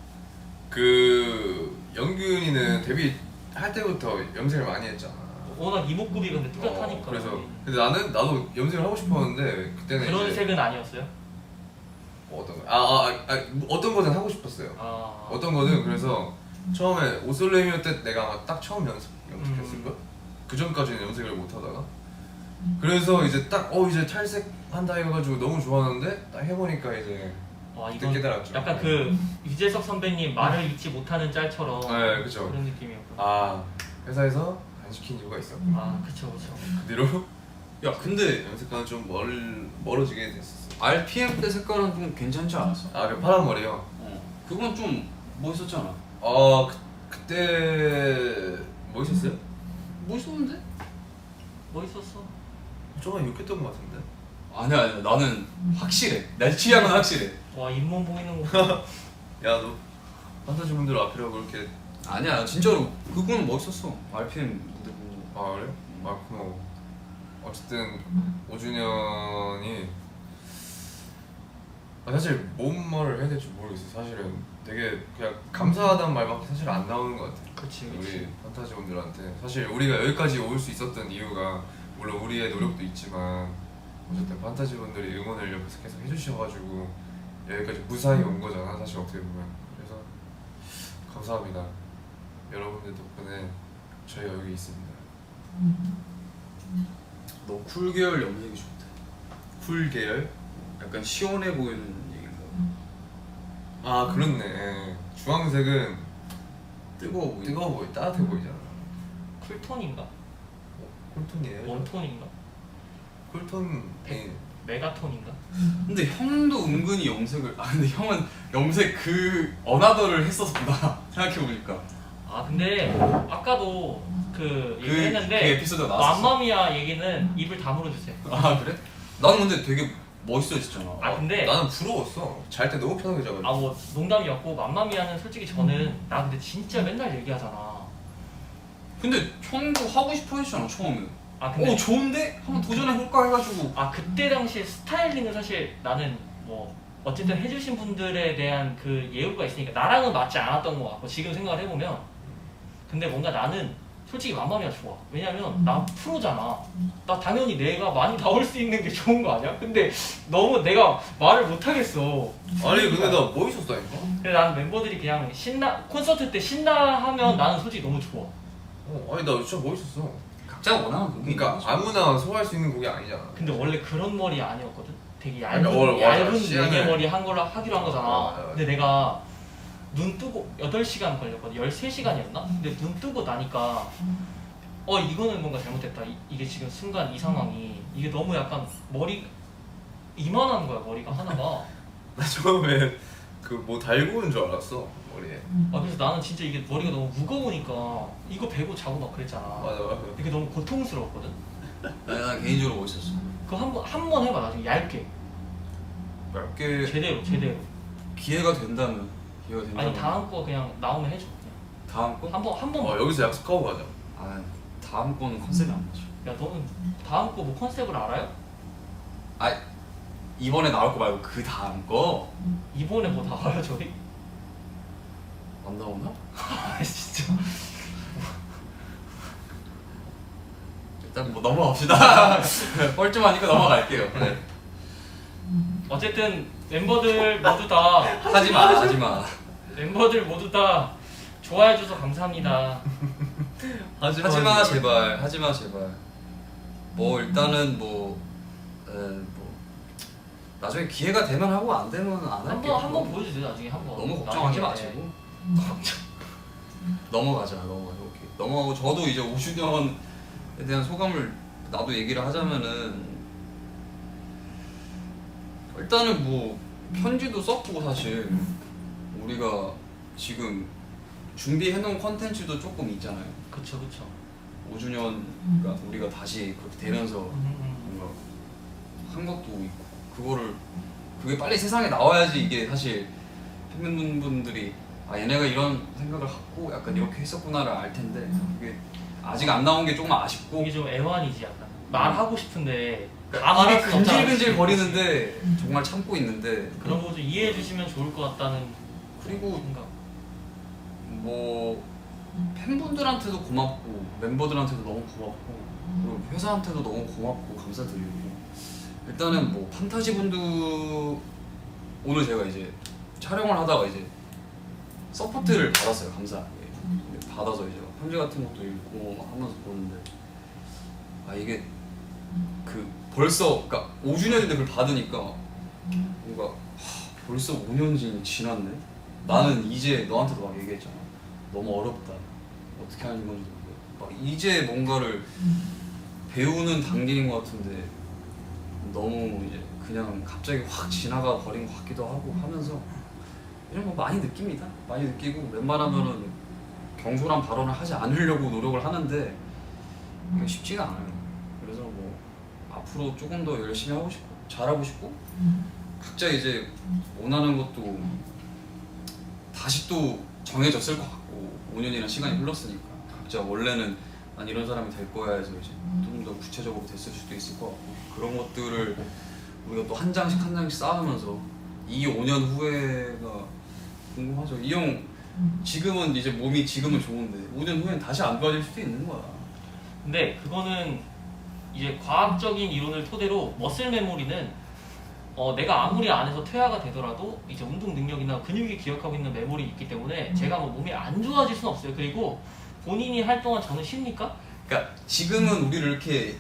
그 영균이는 데뷔 할 때부터 염색을 많이 했잖아. 워낙 이목구비 근데 뚜렷하니까. 그래서 근데 나도 염색을 하고 싶었는데 그때는 그런 이제 색은 아니었어요? 어떤 거? 어떤 거든 하고 싶었어요. 어떤 거든 그래서 처음에 오솔레미오 때 내가 아마 딱 처음 염색했을 걸. 그 전까지는 염색을 못 하다가 그래서 이제 딱 이제 탈색한다 해가지고 너무 좋아하는데 딱 해보니까 이제 와 그때 이건 깨달았죠. 약간 그 유재석 선배님 말을 잊지 못하는 짤처럼 네, 그쵸. 그런 느낌이었고. 회사에서 안 시킨 이유가 있었고 그쵸. 그 뒤로 야 근데 염색과는 좀 멀어지게 됐었어. RPM 때 색깔은 좀 괜찮지 않았어? 그 파란 머리요. 그건 좀 멋있었잖아. 그때 뭐 있었어요? 멋있었는데? 멋있었어. 조금 욕했던 것 같은데. 아니야 나는 확실해. 내 취향은 확실해. 와 잇몸 보이는 거. 야 너 판타지 분들 앞이라고 그렇게. 아니야 진짜로 그건 멋있었어. RPM 무대 보고. 그래? 고마워. 어쨌든 5주년이 사실 뭔 말을 해야 될지 모르겠어요. 사실은 되게 그냥 감사하다는 말밖에 사실 안 나오는 것 같아요. 그치 우리 판타지분들한테 사실 우리가 여기까지 올 수 있었던 이유가 물론 우리의 노력도 있지만 어쨌든 판타지분들이 응원을 옆에서 계속 해주셔가지고 여기까지 무사히 온 거잖아 사실 어떻게 보면. 그래서 감사합니다. 여러분들 덕분에 저희가 여기 있습니다. 너 쿨 계열 염색이 좋대. 쿨 계열? 약간 시원해 보이는 얘기인가? 아 그렇네. 주황색은 뜨거워 보이는. 뜨거워 보이, 따뜻해 보이잖아. 쿨톤인가? 쿨톤이에요? 원톤인가? 쿨톤 메가톤인가? 근데 형도 은근히 염색을 근데 형은 염색 그 어나더를 했었구나 생각해보니까. 아 근데 아까도 그 그 얘기했는데 에피소드가 나왔었어. 맘마미아 얘기는 입을 다물어 주세요. 아 그래? 나는 근데 되게 멋있어졌잖아. 아 근데 나는 부러웠어. 잘 때 너무 편하게 자가지고. 아 뭐 농담이었고 맘마미아는 솔직히 저는 나 근데 진짜 맨날 얘기하잖아. 근데 형도 하고 싶어 했잖아 처음에. 아 근데 좋은데? 한번 도전해볼까 해가지고. 아 그때 당시에 스타일링은 사실 나는 뭐 어쨌든 해주신 분들에 대한 그 예우가 있으니까 나랑은 맞지 않았던 것 같고 지금 생각을 해보면 근데 뭔가 나는 솔직히 맘마미아 좋아. 왜냐면 나 프로잖아. 나 당연히 내가 많이 나올 수 있는 게 좋은 거 아니야? 근데 너무 내가 말을 못 하겠어. 아니 근데 나 멋있었다니까? 근데 나는 멤버들이 그냥 콘서트 때 신나하면 나는 솔직히 너무 좋아. 아니 나 진짜 멋있었어. 각자가 원하는 곡이 그러니까 있는 거지. 아무나 소화할 수 있는 곡이 아니잖아. 근데 원래 그런 머리 아니었거든? 되게 맞아, 맞아. 얇은 시간을- 레게 머리 하기로 한 거잖아. 맞아. 근데 내가 눈 뜨고 8시간 걸렸거든. 13시간이었나? 근데 눈 뜨고 나니까 이거는 뭔가 잘못됐다. 이게 지금 순간 이 상황이 이게 너무 약간 머리 이만한 거야 머리가 하나가. 나 처음에 그 뭐 달고 오는 줄 알았어 머리에. 그래서 나는 진짜 이게 머리가 너무 무거우니까 이거 베고 자고 막 그랬잖아. 맞아. 이게 너무 고통스러웠거든. 난 개인적으로 멋있었어. 그거 한번 해봐 나중에 얇게 얇게 제대로. 기회가 된다면 아니 다음 거 그냥 나오면 해줘. 그냥. 다음 거? 한번 여기서 약속하고 가자. 아 다음 거는 컨셉이 안 맞아. 야 너는 다음 거 뭐 컨셉을 알아요? 아 이번에 나올 거 말고 그 다음 거? 이번에 뭐 나와요 저희? 안 나오나? 아 진짜 일단 뭐 넘어갑시다. 뻘쭘하니까 넘어갈게요. 네. 어쨌든 멤버들 모두 다 하지마. 좋아해줘서 감사합니다. 하지마 제발. 뭐 일단은 뭐 나중에 기회가 되면 하고 안 되면 안 할게요. 한번 보여주세요 나중에 한번. 너무 걱정하지 나중에. 마시고. 넘어가자. 오케이. 넘어가고 저도 이제 5주년에 대한 소감을 나도 얘기를 하자면은 일단은 뭐 편지도 썼고 사실 우리가 지금 준비해놓은 컨텐츠도 조금 있잖아요. 그쵸. 5주년 그러니까 우리가 다시 그렇게 되면서 뭔가 한 것도 있고 그게 빨리 세상에 나와야지 이게 사실 팬분들이 얘네가 이런 생각을 갖고 약간 이렇게 했었구나를 알 텐데 그게 아직 안 나온 게 조금 아쉽고 이게 좀 애환이지 약간. 말하고 싶은데 다 입이 말할 수 없잖아. 근질근질 거리는데 정말 참고 있는데 그런 거 좀 이해해 주시면 좋을 것 같다는 그리고 생각. 뭐 팬분들한테도 고맙고 멤버들한테도 너무 고맙고 그리고 회사한테도 너무 고맙고 감사드리고 일단은 뭐 판타지 분들 오늘 제가 이제 촬영을 하다가 이제 서포트를 받았어요. 감사하게 받아서 이제 편지 같은 것도 읽고 막 하면서 보는데 이게 그 벌써 그러니까 5주년인데 그걸 받으니까 뭔가 벌써 5년이 지났네. 나는 이제 너한테도 막 얘기했잖아. 너무 어렵다. 어떻게 하는 건지 막 이제 뭔가를 배우는 단계인 것 같은데 너무 이제 그냥 갑자기 확 지나가 버린 것 같기도 하고 하면서 이런 거 많이 느낍니다. 많이 느끼고 웬만하면은 경솔한 발언을 하지 않으려고 노력을 하는데 이게 쉽지가 않아요. 그래서 뭐 앞으로 조금 더 열심히 하고 싶고 잘하고 싶고 각자 이제 원하는 것도 다시 또 정해졌을 것 같고 5년이라는 시간이 흘렀으니까 각자 원래는 난 이런 사람이 될 거야 해서 이제 좀 더 구체적으로 됐을 수도 있을 것 같고 그런 것들을 우리가 또 한 장씩 쌓으면서 이 5년 후회가 궁금하죠. 이 형 지금은 이제 몸이 지금은 좋은데 5년 후엔 다시 안 좋아질 수도 있는 거야. 근데 그거는 이제 과학적인 이론을 토대로 머슬 메모리는 내가 아무리 안 해서 퇴화가 되더라도 이제 운동 능력이나 근육이 기억하고 있는 메모리 있기 때문에 제가 뭐 몸이 안 좋아질 수는 없어요. 그리고 본인이 할 동안 저는 쉽니까? 그러니까 지금은 우리를 이렇게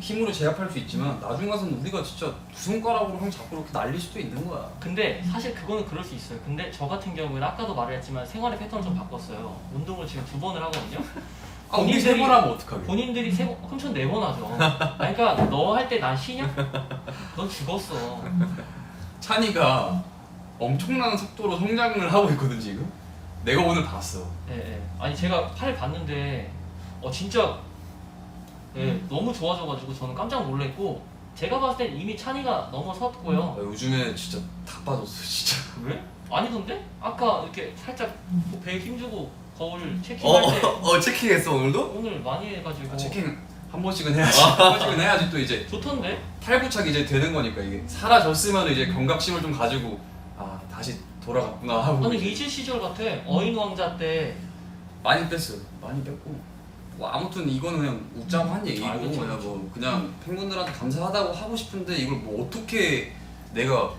힘으로 제압할 수 있지만 나중 가서는 우리가 진짜 두 손가락으로 형 잡고 이렇게 날릴 수도 있는 거야. 근데 사실 그거는 그럴 수 있어요. 근데 저 같은 경우에는 아까도 말을 했지만 생활의 패턴을 좀 바꿨어요. 운동을 지금 2번을 하거든요. 아 우리 세 번 하면 어떡하게? 본인들이 그럼 전 4번 하죠. 아니, 그러니까 너 할 때 난 쉬냐? 넌 죽었어. 찬이가 엄청난 속도로 성장을 하고 있거든 지금. 내가 오늘 봤어. 예, 예. 아니 제가 팔 봤는데 진짜 너무 좋아져가지고 저는 깜짝 놀랐고 제가 봤을 땐 이미 찬이가 넘어섰고요. 나 요즘에 진짜 다 빠졌어 진짜. 왜? 아니던데? 아까 이렇게 살짝 배에 힘주고 거울 체킹할 때 체킹했어 오늘도? 오늘 많이 해가지고 체킹 한 번씩은 해야지. 한 번씩은 해야지 또 이제 좋던데? 탈부착 이제 되는 거니까 이게 사라졌으면 이제 경각심을 좀 가지고 아 다시 돌아갔구나 하고. 아니 이제 리즈 시절 같아. 어인왕자 때 많이 뺐어요. 많이 뺐고. 뭐 아무튼 이거는 그냥 웃자고 한 얘기고 그쵸, 그냥 그쵸. 뭐 그냥 팬분들한테 감사하다고 하고 싶은데 이걸 뭐 어떻게 내가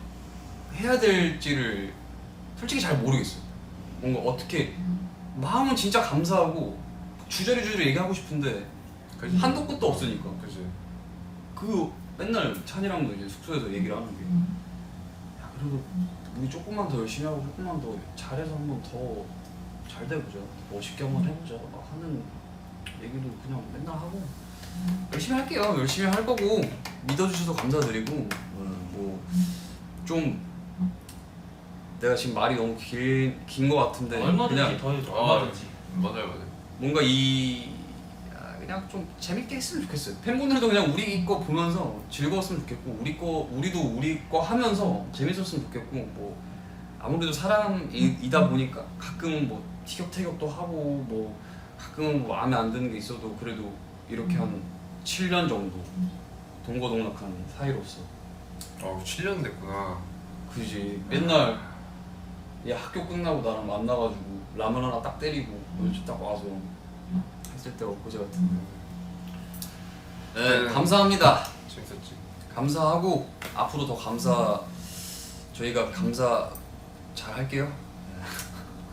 해야 될지를 솔직히 잘 모르겠어요. 뭔가 어떻게 마음은 진짜 감사하고 주저리주저리 얘기하고 싶은데 그치. 한도 끝도 없으니까. 그치. 그 맨날 찬이랑도 이제 숙소에서 얘기를 하는 게 야 그래도 우리 조금만 더 열심히 하고 조금만 더 잘해서 한번 더 잘 돼보자, 멋있게 한번 해보자 막 하는 얘기도 그냥 맨날 하고 열심히 할게요. 열심히 할 거고 믿어주셔서 감사드리고 뭐 좀 내가 지금 말이 너무 긴 거 같은데 얼마든지 그냥 더 해줘. 얼마든지. 맞아요. 뭔가 그냥 좀 재밌게 했으면 좋겠어요. 팬분들도 그냥 우리 거 보면서 즐거웠으면 좋겠고 우리도 우리 거 하면서 재밌었으면 좋겠고 뭐 아무래도 사람이다 보니까 가끔은 뭐 티격태격도 하고 뭐 가끔은 뭐 마음에 안 드는 게 있어도 그래도 이렇게 한 7년 정도 동거동락한 사이로서 7년 됐구나. 그지 맨날 얘 학교 끝나고 나랑 만나가지고 라면 하나 딱 때리고 연주 딱 와서 했을 때가 엊그제 같은데. 네, 감사합니다. 재밌었지. 감사하고 앞으로 더 저희가 감사 잘 할게요.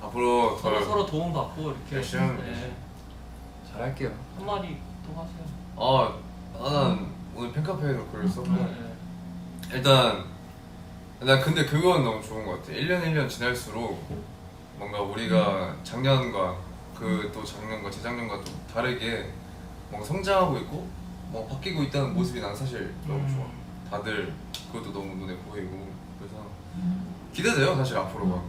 앞으로 더 서로 도움받고 이렇게 열심히 하면 잘 할게요. 한마디 또 하세요. 나는 오늘 팬카페에도 글을 썼고 네. 일단 난 근데 그건 너무 좋은 것 같아. 1년 1년 지날수록 뭔가 우리가 작년과 그 또 작년과 재작년과 또 다르게 뭔가 성장하고 있고 뭐 바뀌고 있다는 모습이 난 사실 너무 좋아. 다들 그것도 너무 눈에 보이고 그래서 기대돼요 사실 앞으로가.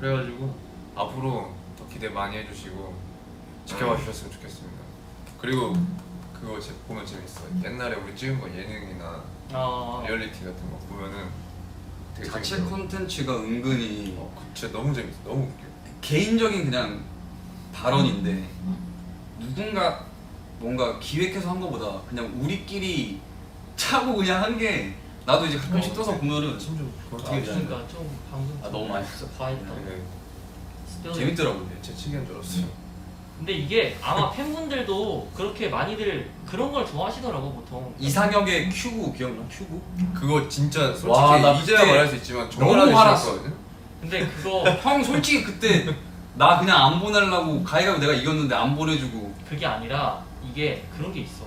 그래가지고 앞으로 더 기대 많이 해주시고 지켜봐 주셨으면 좋겠습니다. 그리고 그거 보면 재밌어. 옛날에 우리 찍은 거 예능이나 리얼리티 같은 거 보면은 되게 자체 재밌어. 콘텐츠가 은근히 진짜 너무 재밌어. 너무 웃겨. 개인적인 그냥 발언인데 누군가 뭔가 기획해서 한 거보다 그냥 우리끼리 차고 그냥 한 게 나도 이제 가끔씩 떠서 보면은 좀 어떻게 그러니까 좀 방송 너무 맛있어. 과했다. 재밌더라고요. 재치기 한 줄 알았어요. 근데 이게 아마 팬분들도 그렇게 많이들 그런 걸 좋아하시더라고 보통. 이상혁의 큐브 기억나? 큐브? 그거 진짜 솔직히 와, 나 이제야 그때 말할 수 있지만 정말 너무 하기 화났어. 싫었거든. 근데 그거 형 솔직히 그때 나 그냥 안 보내려고 가위가위 내가 이겼는데 안 보내주고 그게 아니라 이게 그런 게 있어.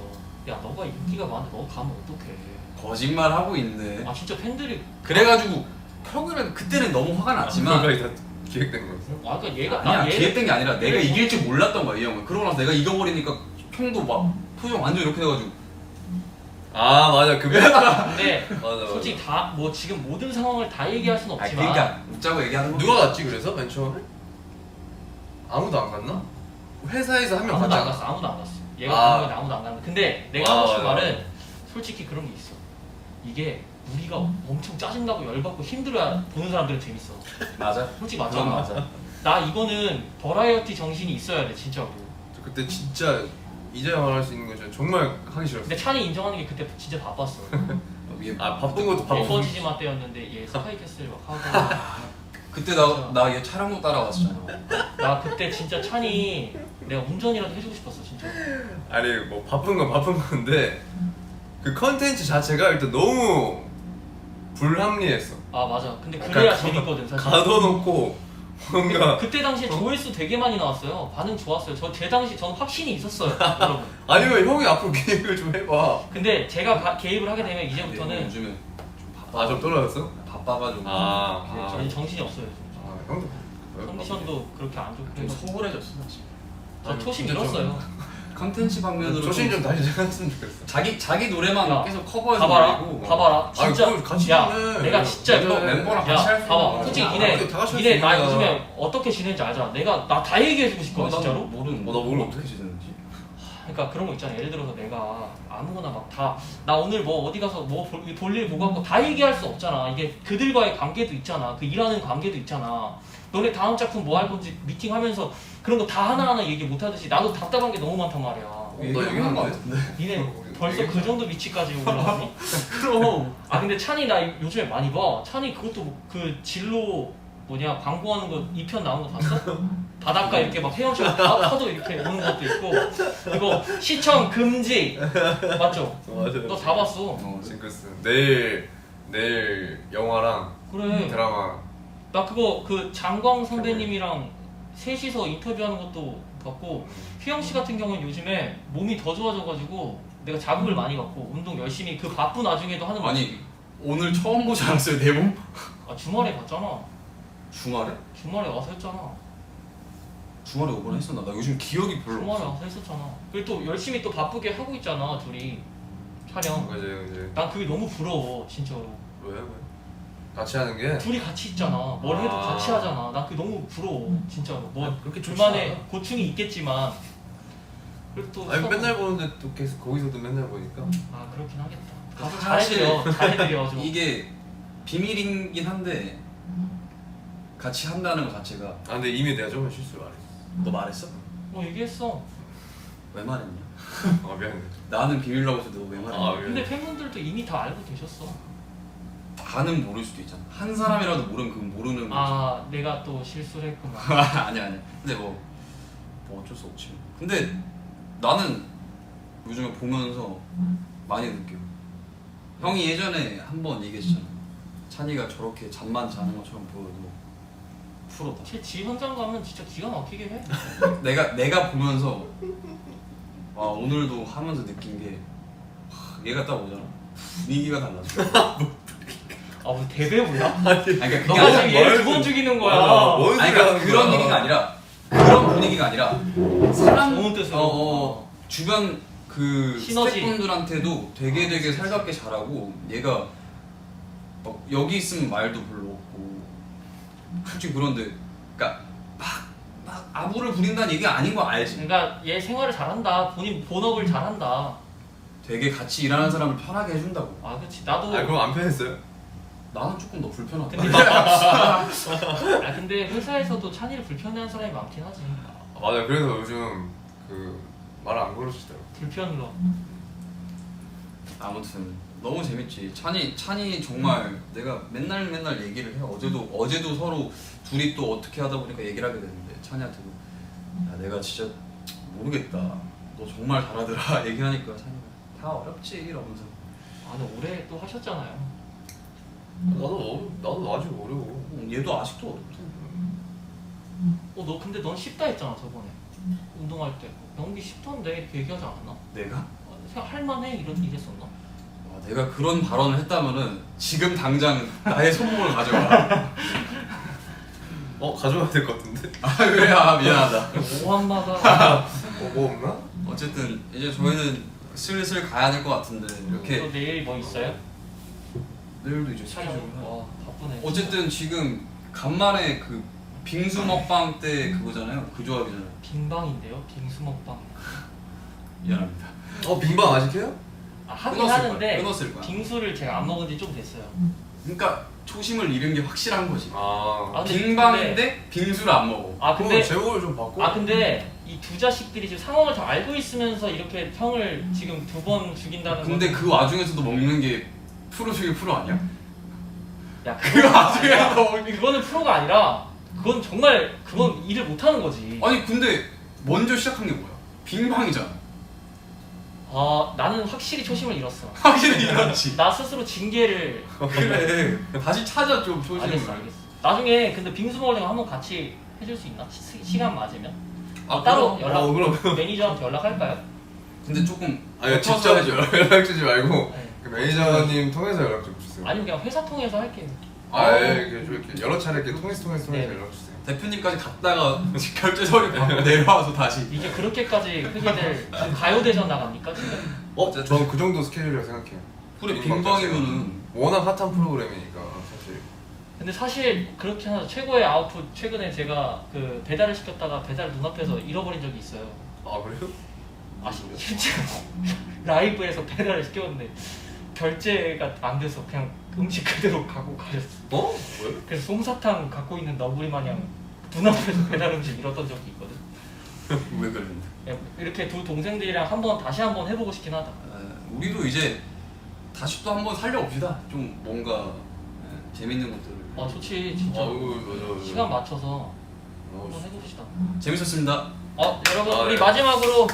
야 너가 인기가 많은데 너 가면 어떡해. 거짓말 하고 있네. 아 진짜 팬들이 그래가지고 결국에는 그때는 너무 화가 났지만 그거까지 다 기획된 거였어. 그러니까 얘가 아니야 얘- 기획된 게 아니라 내가 이길 줄 몰랐던 거야 이 형은. 그러고 나서 내가 이겨버리니까 형도 막 표정 완전 이렇게 돼가지고 아 맞아 그 근데 맞아. 솔직히 다 뭐 지금 모든 상황을 다 얘기할 수는 아 없지만 그러니까 웃자고 얘기하는 거. 누가 갔지 그래서 맨 처음에? 아무도 안 갔나? 회사에서 한 명 아무도 안 갔잖아. 갔어. 아무도 안 갔어. 얘가 아. 가는 건 아무도 안 갔는데. 근데 내가 아, 하고 싶은 맞아. 말은 솔직히 그런 게 있어. 이게 우리가 엄청 짜증나고 열받고 힘들어야 보는 사람들은 재밌어. 맞아. 솔직히 그건 맞잖아. 맞아. 나 이거는 버라이어티 정신이 있어야 돼 진짜로. 저 그때 진짜 이제야 말할 수 있는 건 정말 하기 싫었어. 근데 찬이 인정하는 게 그때 진짜 바빴어. 얘 아 바쁜 것도 바쁜. 예뻐지지마 때였는데 얘 스카이캐슬 막 하다가 그때 나 얘 촬영도 따라왔었잖아. 나 그때 진짜 찬이 내가 운전이라도 해주고 싶었어 진짜. 아니 뭐 바쁜 건 바쁜 건데 그 컨텐츠 자체가 일단 너무 불합리했어. 아 맞아. 근데 그래야 재밌거든 사실. 가둬놓고 뭔가 그때 당시에 조회수 되게 많이 나왔어요. 반응 좋았어요. 제 당시 저는 확신이 있었어요, 여러분. 아니면 형이 앞으로 계획을 좀 해봐. 근데 제가 개입을 하게 되면 근데 이제부터는 요즘에 좀 바빠. 아좀 떨어졌어? 바빠가지고. 저는 정신이 없어요. 요즘. 아 형도 컨디션도 그렇게 안 좋고 좀 해가지고. 소홀해졌어 사실. 저 초심 진짜 좀 잃었어요. 컨텐츠 방면으로 조심 좀 다시 생각했으면 좋겠어. 자기 노래만 야, 계속 커버해서 봐봐라, 올리고. 봐봐라. 진짜. 그걸 같이 야, 좀 해. 내가 진짜 멤버- 이거 멤버랑 야, 같이 할수 봐봐. 있는 솔직히 거야. 니네 다 같이 할수 니네 나 있는 거야. 요즘에 어떻게 지내는지 알잖아. 내가 나 다 얘기해주고 싶거든 진짜로. 모르는 나 몰라. 어떻게 지내는지. 그러니까 그런 거 있잖아. 예를 들어서 내가 아무거나 막 다 나 오늘 뭐 어디 가서 뭐 볼일 보고 하고 다 얘기할 수 없잖아. 이게 그들과의 관계도 있잖아. 그 일하는 관계도 있잖아. 너네 다음 작품 뭐 할 건지 미팅하면서 그런 거 다 하나하나 얘기 못 하듯이 나도 답답한 게 너무 많단 말이야. 얘기하는 거 같은데. 니네 벌써 그 정도 위치까지 올라갔니? 그럼. 아 근데 찬이 나 요즘에 많이 봐. 찬이 그것도 그 진로 뭐냐 광고하는 거 2편 나온 거 봤어? 바닷가 이렇게 막 헤엄쳐 파도 이렇게 오는 것도 있고 이거 시청 금지 맞죠? 맞아. 너 다 봤어. 징크스. 내일 영화랑 그래. 드라마. 나 그거 그 장광 선배님이랑 셋이서 인터뷰하는 것도 봤고 휘영 씨 같은 경우는 요즘에 몸이 더 좋아져가지고 내가 자극을 많이 받고 운동 열심히 그 바쁜 와중에도 하는 거. 아니 오늘 처음 보지 않았어요 내 몸? 아 주말에 봤잖아. 주말에? 주말에 와서 했잖아. 주말에 오거나 했었나? 나 요즘 기억이 별로 주말에 없어. 와서 했었잖아. 그리고 또 열심히 또 바쁘게 하고 있잖아 둘이 촬영. 이제 난 그게 너무 부러워 진짜로. 왜? 같이 하는 게. 둘이 같이 있잖아. 뭘 해도 아. 같이 하잖아. 난 그게 너무 부러워 진짜로. 뭐 아, 그렇게 좋지 둘만의 않아. 고충이 있겠지만 그래도 또 아니 서로- 맨날 보는데 또 계속 거기서도 맨날 보니까. 아 그렇긴 하겠다. 가서 사실 잘해드려 좀. 이게 비밀이긴 한데 같이 한다는 것 자체가. 아 근데 이미 내가 저번에 실수를 안 했어. 너 말했어? 뭐 얘기했어. 왜 말했냐? 아 미안해. 나는 비밀라고 해서 너 왜 말했냐? 아, 근데 팬분들도 이미 다 알고 계셨어. 다는 모를 수도 있잖아. 한 사람이라도 모르면 그건 모르는 거지. 아 내가 또 실수를 했구나. 아니야. 근데 뭐 어쩔 수 없지. 근데 나는 요즘에 보면서 많이 느껴. 형이 예전에 한번 얘기했잖아. 찬이가 저렇게 잠만 자는 것처럼 보여도 프로다. 지 현장 가면 진짜 기가 막히게 해. 내가 보면서 와 오늘도 하면서 느낀 게 얘가 딱 오잖아. 분위기가 달라져. 아뭐 대배우야? 아니 그러니까 그게 너가 아니라 지금 얘를 2번 죽이는 거야. 뭔 아니 소리 그러니까 하는 그런 거야. 얘기가 아니라 그런 분위기가 아니라 사람 좋은 뜻으로. 주변 그 시너지. 스태프분들한테도 되게 살갑게 잘하고 얘가 막 여기 있으면 말도 별로 없고 솔직히 그런데 그러니까 막 아부를 부린다는 얘기가 아닌 거 알지? 그러니까 얘 생활을 잘한다. 본인 본업을 잘한다. 되게 같이 일하는 사람을 편하게 해준다고. 아 그렇지. 나도. 아 그럼 안 편했어요? 나는 조금 더 불편하다. 근데 아 근데 회사에서도 찬이를 불편해하는 사람이 많긴 하지. 아, 맞아. 그래서 요즘 그 말 안 걸어주시더라고. 불편으로. 아무튼 너무 재밌지. 찬이 정말 내가 맨날 얘기를 해. 어제도 서로 둘이 또 어떻게 하다 보니까 얘기를 하게 됐는데 찬이한테도 야 내가 진짜 모르겠다. 너 정말 잘하더라. 얘기하니까 찬이가 다 어렵지 이러면서. 아 근데 올해 또 하셨잖아요. 나도 아직 어려워. 얘도 아직도 어렵지. 너 근데 넌 쉽다 했잖아 저번에. 운동할 때. 경기 쉽던데 이렇게 얘기하지 않았나? 내가? 생각 할만해 이랬었나? 와, 내가 그런 발언을 했다면은 지금 당장 나의 손목을 가져가. 가져가야 될 것 같은데? 아 그래? 아 미안하다. 오한마가 뭐 없나? 어쨌든 이제 저희는 슬슬 가야 될 것 같은데 이렇게 또 내일 뭐 있어요? 내일도 이제 촬영. 스케줄. 와 바쁘네. 어쨌든 지금 간만에 그 빙수 먹방 때 그거잖아요. 그 조합이잖아요. 빙방인데요. 빙수 먹방. 미안합니다. 빙방 아직 해요? 아, 하긴 끊었을 하는데 거야. 끊었을 거야. 빙수를 제가 안 먹은 지 좀 됐어요. 그러니까 초심을 잃은 게 확실한 거지. 아. 아, 근데- 빙방인데 빙수를 안 먹어. 아 근데 제목을 좀 바꿔. 아 근데 이 두 자식들이 지금 상황을 다 알고 있으면서 이렇게 형을 지금 2번 죽인다는 근데 건 그 와중에서도 먹는 게 프로 중에 프로 아니야? 야 그거 나중에 너 그거는 프로가 아니라 그건 정말 그건 일을 못하는 거지. 아니 근데 먼저 시작한 게 뭐야? 빙방이잖아. 나는 확실히 초심을 잃었어. 확실히 이렇지. 나 스스로 징계를. 그래. 다시 찾아 좀 초심을. 알겠어. 나중에 근데 빙수 먹을 때 한번 같이 해줄 수 있나? 시간 맞으면? 아, 따로 그럼? 연락 그럼. 매니저한테 연락할까요? 근데 조금 아니 겹쳐서 직접 해줘. 연락 주지 말고 네. 그 매니저님 통해서 연락 좀 주세요. 아니면 그냥 회사 통해서 할게요. 이렇게 여러 차례 이렇게 통해서 네. 연락 주세요. 대표님까지 갔다가 결제 서류 받고 내려와서 다시. 이게 그렇게까지 크게 될 가요대전 나갑니까 지금? 저는 그 정도 스케줄이라고 생각해요. 그래 빙방 빙방이면은 워낙 핫한 프로그램이니까 사실. 근데 사실 그렇게 하나 최고의 아웃풋 최근에 제가 그 배달을 시켰다가 배달 눈앞에서 잃어버린 적이 있어요. 아 그래요? 실제로 라이브에서 배달을 시켰는데 결제가 안 돼서 그냥 음식 그대로 가고 가셨어. 어? 왜? 그래서 솜사탕 갖고 있는 너구리 마냥 눈앞에서 배달 음식 잃었던 적이 있거든. 왜 그랬는데? 예, 이렇게 두 동생들이랑 다시 한번 해보고 싶긴 하다. 우리도 이제 다시 또 한번 살려봅시다. 좀 뭔가 재밌는 것들을. 좋지 진짜. 맞아. 시간 맞춰서 한번 해봅시다. 재밌었습니다. 여러분 우리 네. 마지막으로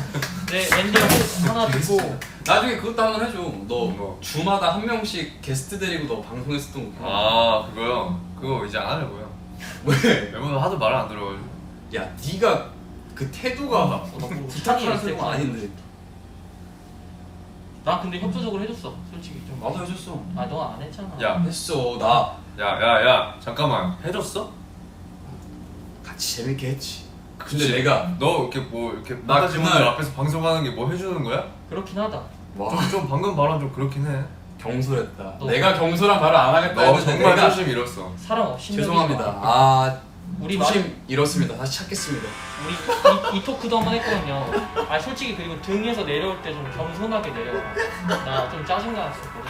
엔딩 하나 듣고 나중에 그것도 한번 해줘. 너 뭐? 주마다 한 명씩 게스트 데리고 너 방송했었던 거. 아 그거요? 그거 이제 안 하려고요. 왜? 멤버들 하도 말을 안 들어가지고. 야, 네가 그 태도가 부탁하는 있을 태도가 거 아닌데. 나 근데 협조적으로 해줬어 솔직히 좀. 나도 해줬어. 너 안 했잖아. 야. 했어. 나 야야야 잠깐만 해줬어? 같이 재밌게 했지. 근데 그치? 내가 너 이렇게 뭐 이렇게 나 나다 직원들 그날- 앞에서 방송하는 게 뭐 해주는 거야? 그렇긴 하다. 좀 방금 발언 좀 그렇긴 해. 경솔했다. 너- 내가 경솔한 말을 안 하겠다 너 했는데 정말 내가 초심 잃었어. 사람 없이 죄송합니다. 우리 초심 잃었습니다. 다시 찾겠습니다. 우리 이 토크도 한번 했거든요. 솔직히 그리고 등에서 내려올 때 좀 겸손하게 내려와. 나 좀 짜증 났었거든.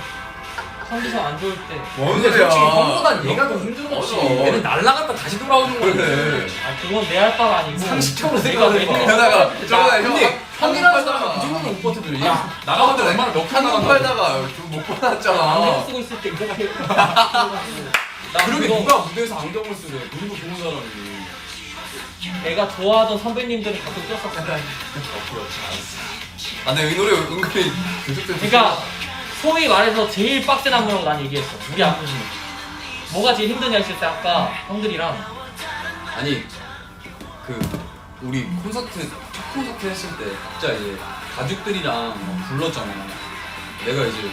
컨디션 안 좋을 때. 뭔 근데 소리야? 솔직히 형보단 얘가 더 힘든 거지. 맞아. 얘는 날라갔다 다시 돌아오는 그래. 건데. 그건 내 할 바가 아니고. 상식적으로 내가 생각해봐. 왜 게다가 저번에 근데 형이라는 사람은 팔다가- 그 정도는 못 버텨줘. 야, 나가봤자 얼마나 몇칸 한국 나간다고. 팔다가 좀 못 안경 받았잖아. 쓰고 있을 때 이렇게. 그러게 누가 무대에서 안경을 쓰래. 눈도 좋은 사람이. 내가 좋아하던 선배님들이 가끔 꼈었어. 아 근데 이 노래 은근히 계속돼서. 그러니까 소위 말해서 제일 빡센 안무라고 난 얘기했어. 우리 안무는. 뭐가 제일 힘드냐 했을 때 아까 형들이랑 아니 그 우리 콘서트 첫 콘서트 했을 때 각자 이제 가족들이랑 막 불렀잖아. 내가 이제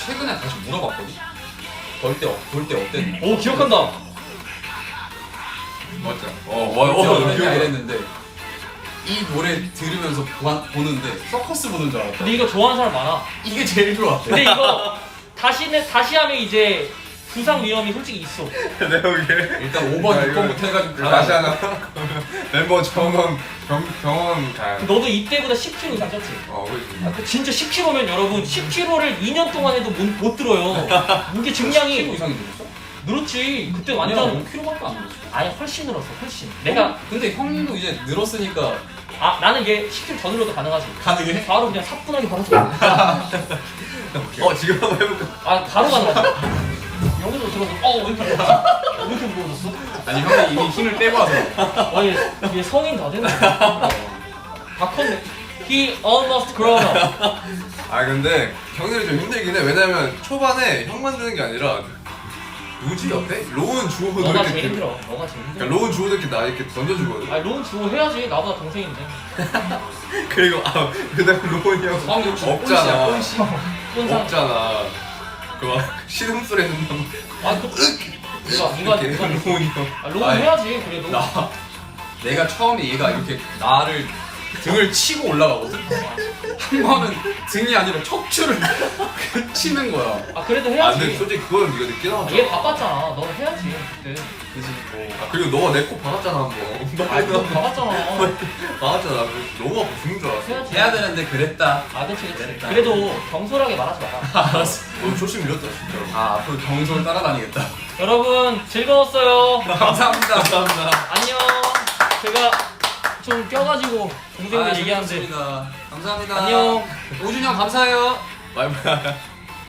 최근에 다시 물어봤거든. 볼 때 어땠냐? 오 기억한다. 맞죠? 어땠냐 이랬는데 이 노래 들으면서 보는데 서커스 보는 줄 알았다. 근데 이거 좋아하는 사람 많아. 이게 제일 좋았대. 근데 이거 다시 하면 이제 부상 위험이 솔직히 있어. 내가 보기에 일단 5번, 6번부터 해가지고 다시 하나 멤버 병원 가야. 너도 이때보다 10kg 이상 쪘지? 그렇지. 진짜 10kg면 여러분 10kg를 2년 동안 해도 못 들어요. 무게 10kg 증량이 이상이 늘었어? 늘었지. 그때 완전 완전 5kg밖에 안 늘었어. 아니 훨씬 늘었어 훨씬. 내가 근데 형님도 이제 늘었으니까 나는 이게 10kg 더 늘어도 가능하지. 가능해? 바로 그냥 사뿐하게 받았어. 지금 한번 해볼까? 바로 가능하지. 여기서 들어서 왜 이렇게 무거워졌어? 아니 형이 이미 힘을 빼고 와서 얘 성인 다 됐네. 다 컸네. He almost grown up. 근데 형들이 좀 힘들긴 해. 왜냐면 초반에 형 만드는 게 아니라 누구지 옆에? 로운 주호도 너가 이렇게 제일 힘들어. 너가 제일 힘들어. 그러니까 로운 주호도 이렇게 나 이렇게 던져주거든. 론 주고 해야지. 나보다 동생인데. 그리고 그다음 로운이 형 역시 없잖아. 꼰씨. 꼰상. 없잖아. 그막 신음소리 듣는 누가 로운이 형. 론 아니, 해야지. 그래도. 내가 처음에 얘가 이렇게 나를 등을 치고 올라가거든? 한 번은 등이 아니라 척추를 치는 거야. 그래도 근데 해야지. 솔직히 그건 네가 늦게 나왔잖아. 얘 바빴잖아. 너 해야지 그때. 그지? 그리고 너가 내 코 박았잖아 한번. 너 바빴잖아. 박았잖아. 너무 아파 죽는 줄 알았어. 해야지. 해야 되는데 그랬다. 그치. 그랬다. 그래도 경솔하게 말하지 마라. 알았어. 너 조심 잃었다 진짜로. 앞으로 경솔 따라다니겠다. 여러분 즐거웠어요. 감사합니다. 감사합니다. 안녕. 제가 좀 껴가지고 동생들 얘기하는데. 감사합니다. 안녕. 5주년 감사해요. 바이바이.